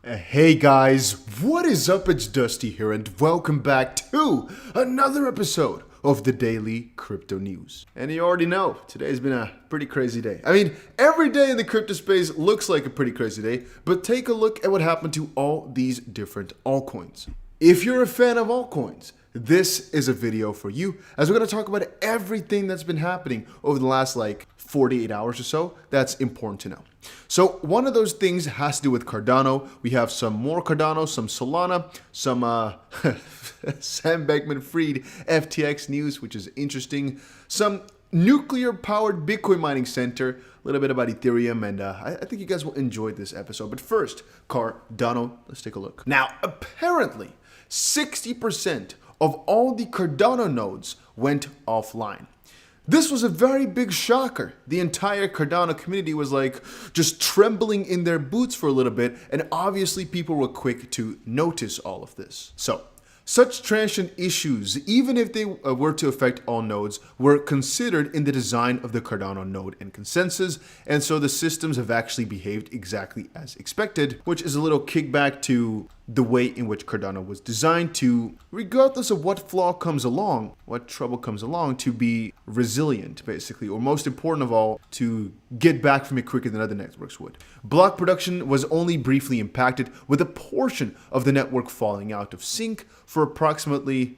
Hey guys, what is up? It's Dusty here and welcome back to another episode of the Daily Crypto News. And you already know, today's been a pretty crazy day. I mean, every day in the crypto space looks like a pretty crazy day, but take a look at what happened to all these different altcoins. If you're a fan of altcoins, this is a video for you, as we're going to talk about everything that's been happening over the last 48 hours or so that's important to know. So one of those things has to do with Cardano. We have some more Cardano, some Solana, some Sam Bankman-Fried FTX news, which is interesting, some nuclear-powered Bitcoin mining center, a little bit about Ethereum, and I think you guys will enjoy this episode. But first, Cardano, let's take a look. Now, apparently, 60% of all the Cardano nodes went offline. This was a very big shocker. The entire Cardano community was just trembling in their boots for a little bit, and obviously people were quick to notice all of this. So, such transient issues, even if they were to affect all nodes, were considered in the design of the Cardano node and consensus, and so the systems have actually behaved exactly as expected, which is a little kickback to the way in which Cardano was designed to, regardless of what flaw comes along, what trouble comes along, to be resilient, basically, or most important of all, to get back from it quicker than other networks would. Block production was only briefly impacted, with a portion of the network falling out of sync for approximately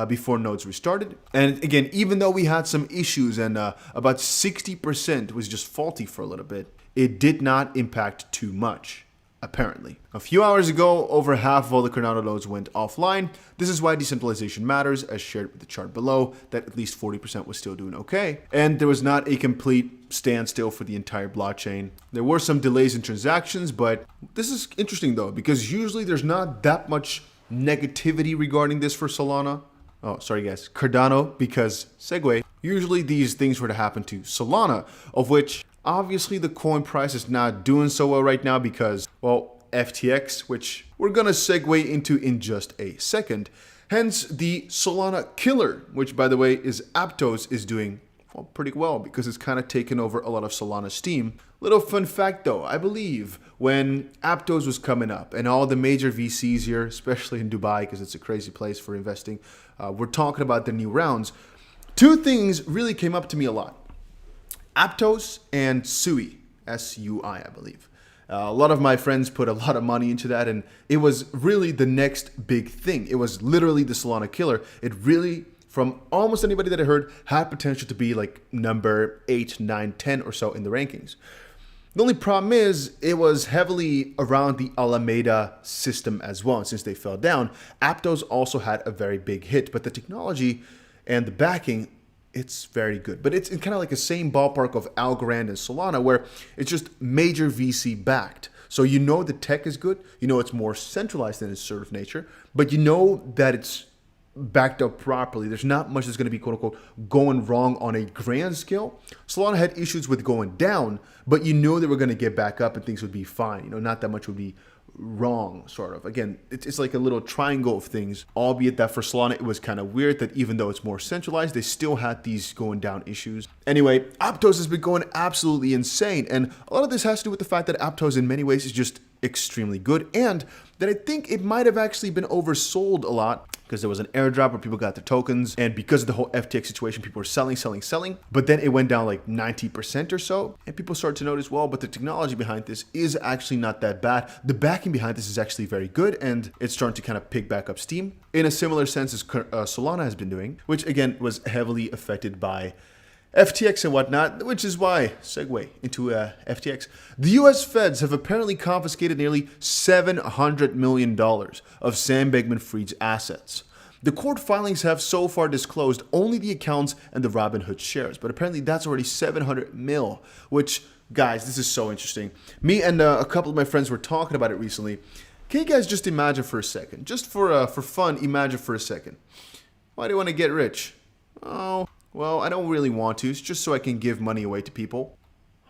before nodes restarted. And again, even though we had some issues and about 60% was just faulty for a little bit, it did not impact too much. Apparently. A few hours ago, over half of all the Cardano nodes went offline. This is why decentralization matters, as shared with the chart below, that at least 40% was still doing okay. And there was not a complete standstill for the entire blockchain. There were some delays in transactions, but this is interesting though, because usually there's not that much negativity regarding this for Solana. Oh, sorry guys, Cardano, because segue. Usually these things were to happen to Solana, of which obviously the coin price is not doing so well right now because, well, FTX, which we're gonna segue into in just a second. Hence the Solana killer, which by the way is Aptos, is doing pretty well because it's kind of taken over a lot of Solana steam. Little fun fact though, I believe when Aptos was coming up and all the major VCs here, especially in Dubai because it's a crazy place for investing, we're talking about the new rounds. Two things really came up to me a lot. Aptos and SUI, S-U-I, I believe. A lot of my friends put a lot of money into that, and it was really the next big thing. It was literally the Solana killer. It really, from almost anybody that I heard, had potential to be number 8, 9, 10 or so in the rankings. The only problem is it was heavily around the Alameda system as well. And since they fell down, Aptos also had a very big hit, but the technology and the backing, it's very good. But it's kind of like the same ballpark of Algorand and Solana, where it's just major VC backed. So you know the tech is good, you know it's more centralized in its sort of nature, but you know that it's backed up properly. There's not much that's going to be quote unquote going wrong on a grand scale. Solana had issues with going down, but you know they were going to get back up and things would be fine. You know, not that much would be wrong, sort of. Again, it's like a little triangle of things, albeit that for Solana it was kind of weird that even though it's more centralized, they still had these going down issues. Anyway, Aptos has been going absolutely insane, and a lot of this has to do with the fact that Aptos in many ways is just extremely good, and that I think it might have actually been oversold a lot because there was an airdrop where people got their tokens, and because of the whole FTX situation, people were selling, but then it went down 90% or so, and people started to notice, well, but the technology behind this is actually not that bad. The backing behind this is actually very good, and it's starting to kind of pick back up steam in a similar sense as Solana has been doing, which again was heavily affected by FTX and whatnot, which is why, segue into FTX. The US feds have apparently confiscated nearly $700 million of Sam Bankman-Fried's assets. The court filings have so far disclosed only the accounts and the Robinhood shares, but apparently that's already 700 mil, which, guys, this is so interesting. Me and a couple of my friends were talking about it recently. Can you guys just imagine for a second, just for fun, imagine for a second. Why do you want to get rich? Oh, well, I don't really want to. It's just so I can give money away to people.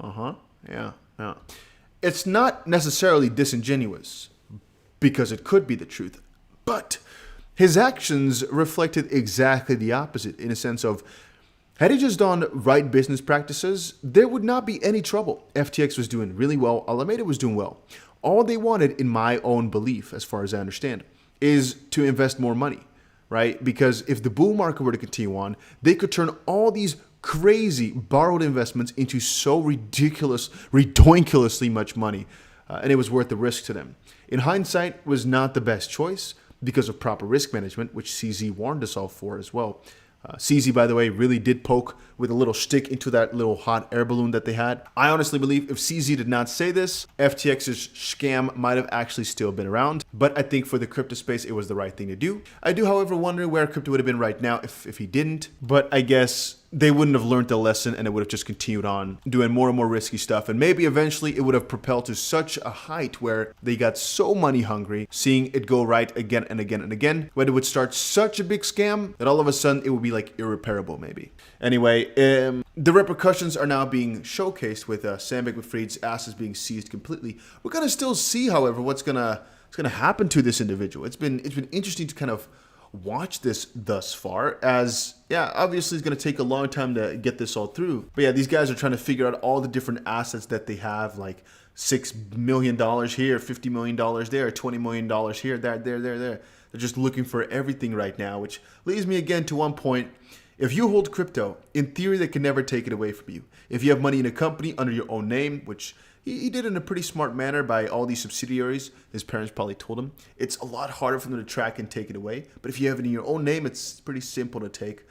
Yeah. It's not necessarily disingenuous, because it could be the truth. But his actions reflected exactly the opposite, in a sense of, had he just done right business practices, there would not be any trouble. FTX was doing really well. Alameda was doing well. All they wanted, in my own belief, as far as I understand, is to invest more money, right? Because if the bull market were to continue on, they could turn all these crazy borrowed investments into so ridiculously much money, and it was worth the risk to them. In hindsight, it was not the best choice because of proper risk management, which CZ warned us all for as well. CZ, by the way, really did poke with a little stick into that little hot air balloon that they had. I honestly believe if CZ did not say this, FTX's scam might have actually still been around. But I think for the crypto space, it was the right thing to do. I do, however, wonder where crypto would have been right now if he didn't. But I guess they wouldn't have learned the lesson and it would have just continued on doing more and more risky stuff. And maybe eventually it would have propelled to such a height where they got so money hungry, seeing it go right again and again and again, where it would start such a big scam that all of a sudden it would be like irreparable maybe. Anyway, the repercussions are now being showcased with Sam Bankman-Fried's assets being seized completely. We're gonna still see, however, what's gonna happen to this individual. It's been interesting to kind of watch this thus far, as obviously it's going to take a long time to get this all through, but these guys are trying to figure out all the different assets that they have, like $6 million here, $50 million there, $20 million here, there. They're just looking for everything right now, which leads me again to one point. If you hold crypto, in theory, they can never take it away from you. If you have money in a company under your own name, which he did in a pretty smart manner by all these subsidiaries, his parents probably told him, it's a lot harder for them to track and take it away. But if you have it in your own name, it's pretty simple to take,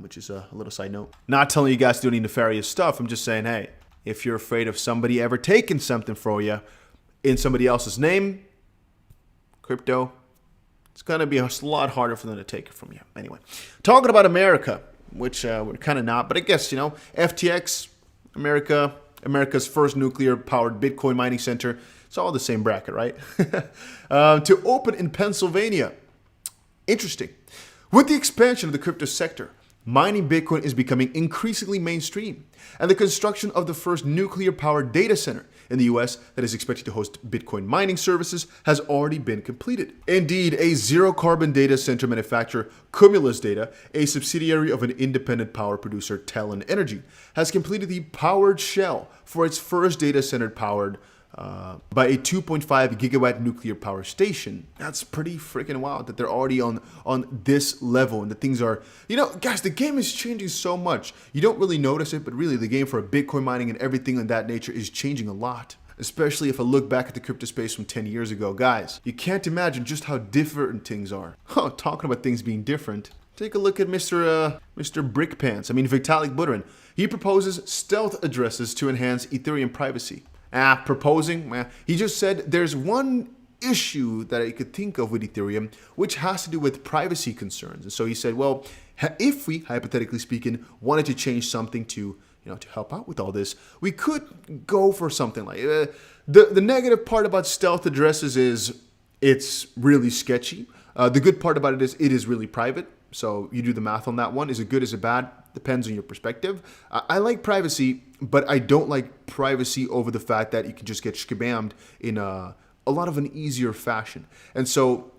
which is a little side note. Not telling you guys to do any nefarious stuff. I'm just saying, hey, if you're afraid of somebody ever taking something for you in somebody else's name, crypto, it's going to be a lot harder for them to take it from you. Anyway, talking about America, which we're kind of not, but I guess, FTX, America's first nuclear-powered Bitcoin mining center. It's all the same bracket, right? To open in Pennsylvania. Interesting. With the expansion of the crypto sector, mining Bitcoin is becoming increasingly mainstream, and the construction of the first nuclear-powered data center in the US that is expected to host Bitcoin mining services has already been completed. Indeed, a zero-carbon data center manufacturer, Cumulus Data, a subsidiary of an independent power producer, Talon Energy, has completed the powered shell for its first data center powered by a 2.5 gigawatt nuclear power station. That's pretty freaking wild that they're already on this level, and the things are, guys, the game is changing so much. You don't really notice it, but really the game for Bitcoin mining and everything of that nature is changing a lot. Especially if I look back at the crypto space from 10 years ago. Guys, you can't imagine just how different things are. Talking about things being different. Take a look at Mr. Brickpants. Vitalik Buterin. He proposes stealth addresses to enhance Ethereum privacy. Proposing? He just said there's one issue that I could think of with Ethereum, which has to do with privacy concerns. And so he said, well, if we, hypothetically speaking, wanted to change something to help out with all this, we could go for something like the negative part about stealth addresses is it's really sketchy. The good part about it is really private. So you do the math on that one. Is it good? Is it bad? Depends on your perspective. I like privacy, but I don't like privacy over the fact that you can just get shkabammed in a lot of an easier fashion. And so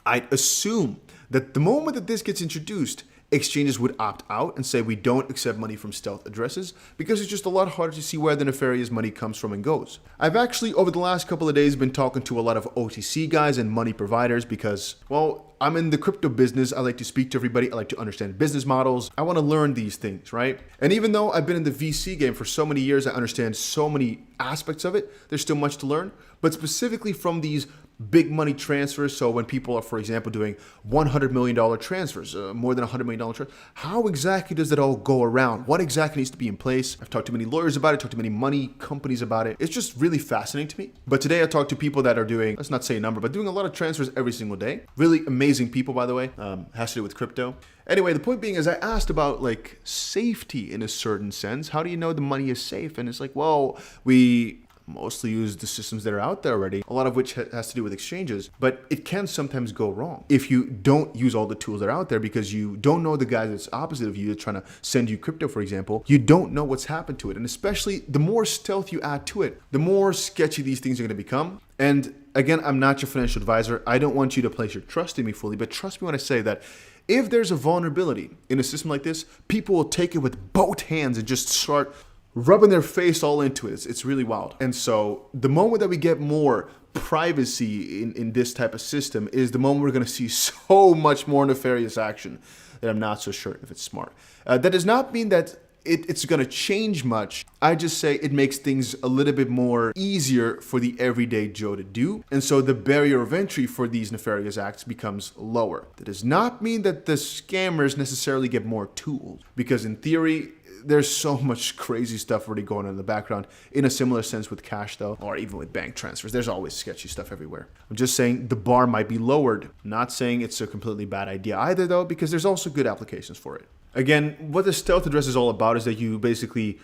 I assume that the moment that this gets introduced, exchanges would opt out and say we don't accept money from stealth addresses because it's just a lot harder to see where the nefarious money comes from and goes. I've actually, over the last couple of days, been talking to a lot of OTC guys and money providers because, well, I'm in the crypto business. I like to speak to everybody. I like to understand business models. I want to learn these things, right? And even though I've been in the VC game for so many years, I understand so many aspects of it, there's still much to learn. But specifically from these big money transfers, so when people are, for example, doing $100 million transfers, more than $100 million transfers, how exactly does that all go around? What exactly needs to be in place? I've talked to many lawyers about it, talked to many money companies about it. It's just really fascinating to me. But today I talked to people that are doing, let's not say a number, but doing a lot of transfers every single day. Really amazing people, by the way. Has to do with crypto. Anyway, the point being is I asked about like safety in a certain sense. How do you know the money is safe? And it's like, well, we mostly use the systems that are out there already, a lot of which has to do with exchanges, but it can sometimes go wrong if you don't use all the tools that are out there because you don't know the guy that's opposite of you that's trying to send you crypto, for example. You don't know what's happened to it. And especially the more stealth you add to it, the more sketchy these things are going to become. And again, I'm not your financial advisor. I don't want you to place your trust in me fully, but trust me when I say that if there's a vulnerability in a system like this, people will take it with both hands and just start rubbing their face all into it. It's really wild. And so the moment that we get more privacy in this type of system is the moment we're going to see so much more nefarious action that I'm not so sure if it's smart. That does not mean that it's going to change much. I just say it makes things a little bit more easier for the everyday Joe to do. And so the barrier of entry for these nefarious acts becomes lower. That does not mean that the scammers necessarily get more tools, because in theory, there's so much crazy stuff already going on in the background. In a similar sense with cash though, or even with bank transfers, there's always sketcy stuff everywhere. I'm just saying the bar might be lowered. Not saying it's a completely bad idea either though, because there's also good applications for it. Again, what the stealth address is all about is that you basically,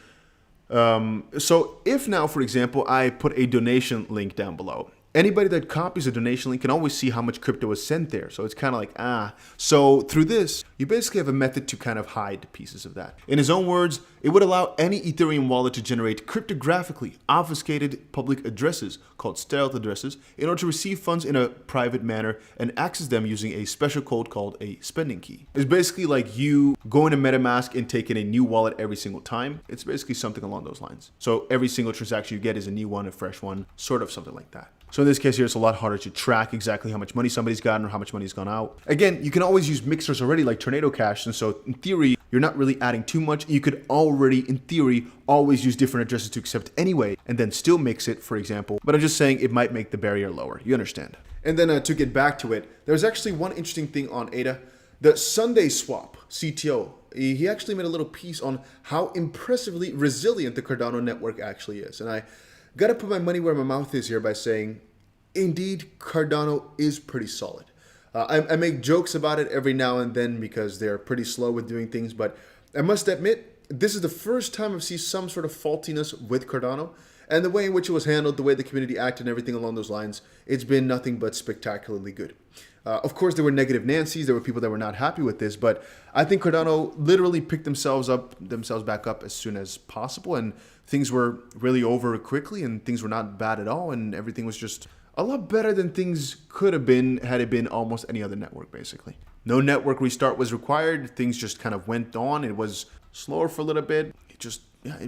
so if now, for example, I put a donation link down below, anybody that copies a donation link can always see how much crypto is sent there. So it's kind of like, So through this, you basically have a method to kind of hide pieces of that. In his own words, it would allow any Ethereum wallet to generate cryptographically obfuscated public addresses called stealth addresses in order to receive funds in a private manner and access them using a special code called a spending key. It's basically like you going to MetaMask and taking a new wallet every single time. It's basically something along those lines. So every single transaction you get is a new one, a fresh one, sort of something like that. So in this case here, it's a lot harder to track exactly how much money somebody's gotten or how much money's gone out. Again, you can always use mixers already like Tornado Cash. And so in theory, you're not really adding too much. You could already, in theory, always use different addresses to accept anyway, and then still mix it, for example. But I'm just saying it might make the barrier lower. You understand? And then to get back to it, there's actually one interesting thing on ADA. The Sunday Swap CTO, he actually made a little piece on how impressively resilient the Cardano network actually is. And I gotta put my money where my mouth is here by saying, indeed, Cardano is pretty solid. I make jokes about it every now and then because they're pretty slow with doing things, but I must admit, this is the first time I've seen some sort of faultiness with Cardano, and the way in which it was handled, the way the community acted and everything along those lines, it's been nothing but spectacularly good. Of course, there were negative Nancy's, there were people that were not happy with this, but I think Cardano literally picked themselves back up as soon as possible, and things were really over quickly, and things were not bad at all, and everything was just a lot better than things could have been had it been almost any other network, basically. No network restart was required. Things just kind of went on. It was slower for a little bit. It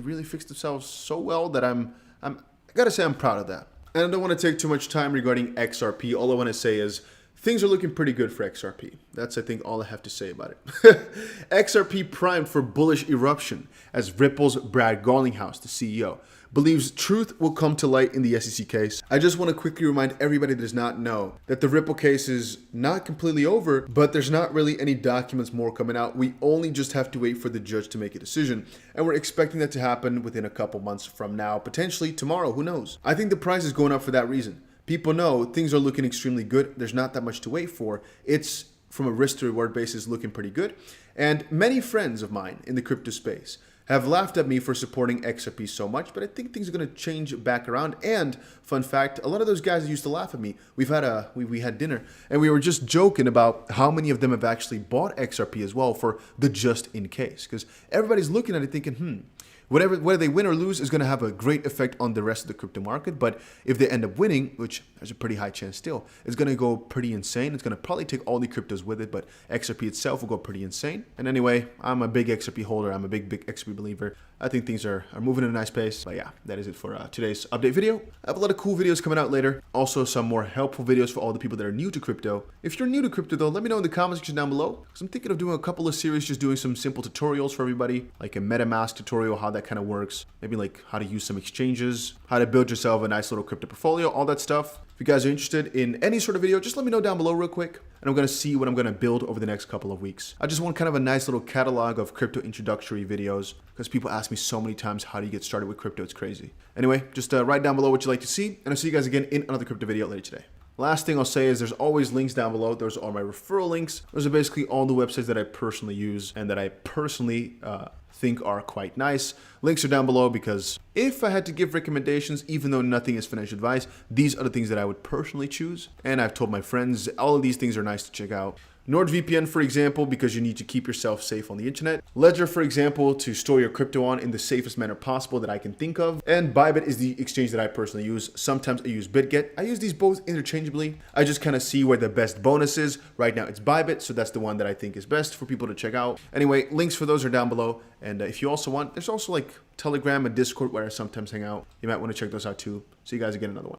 really fixed itself so well that I gotta say I'm proud of that. And I don't want to take too much time regarding XRP. All I want to say is things are looking pretty good for XRP. That's, I think, all I have to say about it. XRP primed for bullish eruption as Ripple's Brad Garlinghouse, the CEO, believes truth will come to light in the SEC case. I just want to quickly remind everybody that does not know that the Ripple case is not completely over, but there's not really any documents more coming out. We only just have to wait for the judge to make a decision, and we're expecting that to happen within a couple months from now, potentially tomorrow, who knows. I think the price is going up for that reason. People know things are looking extremely good. There's not that much to wait for. It's, from a risk to reward basis, looking pretty good. And many friends of mine in the crypto space have laughed at me for supporting XRP so much, but I think things are going to change back around. And fun fact, a lot of those guys that used to laugh at me, we had dinner, and we were just joking about how many of them have actually bought XRP as well for the just in case, because everybody's looking at it thinking, whether they win or lose is going to have a great effect on the rest of the crypto market. But if they end up winning, which there's a pretty high chance still, it's going to go pretty insane. It's going to probably take all the cryptos with it, but XRP itself will go pretty insane. And anyway, I'm a big XRP holder. I'm a big XRP believer. I think things are moving at a nice pace. But yeah, that is it for today's update video. I have a lot of cool videos coming out later. Also, some more helpful videos for all the people that are new to crypto. If you're new to crypto though, let me know in the comment section down below, because I'm thinking of doing a couple of series, just doing some simple tutorials for everybody, like a MetaMask tutorial, how that kind of works. Maybe like how to use some exchanges, how to build yourself a nice little crypto portfolio, all that stuff. If you guys are interested in any sort of video, just let me know down below real quick, and I'm going to see what I'm going to build over the next couple of weeks. I just want kind of a nice little catalog of crypto introductory videos, because people ask me so many times, how do you get started with crypto? It's crazy. Anyway, just write down below what you'd like to see, and I'll see you guys again in another crypto video later today. Last thing I'll say is there's always links down below. Those are my referral links. Those are basically all the websites that I personally use and that I personally think are quite nice. Links are down below because if I had to give recommendations, even though nothing is financial advice, these are the things that I would personally choose. And I've told my friends all of these things are nice to check out. NordVPN, for example, because you need to keep yourself safe on the internet. Ledger, for example, to store your crypto on in the safest manner possible that I can think of. And Bybit is the exchange that I personally use. Sometimes I use BitGet. I use these both interchangeably. I just kind of see where the best bonus is. Right now it's Bybit, so that's the one that I think is best for people to check out. Anyway, links for those are down below. And if you also want, there's also like Telegram and Discord where I sometimes hang out. You might want to check those out too. See you guys again in another one.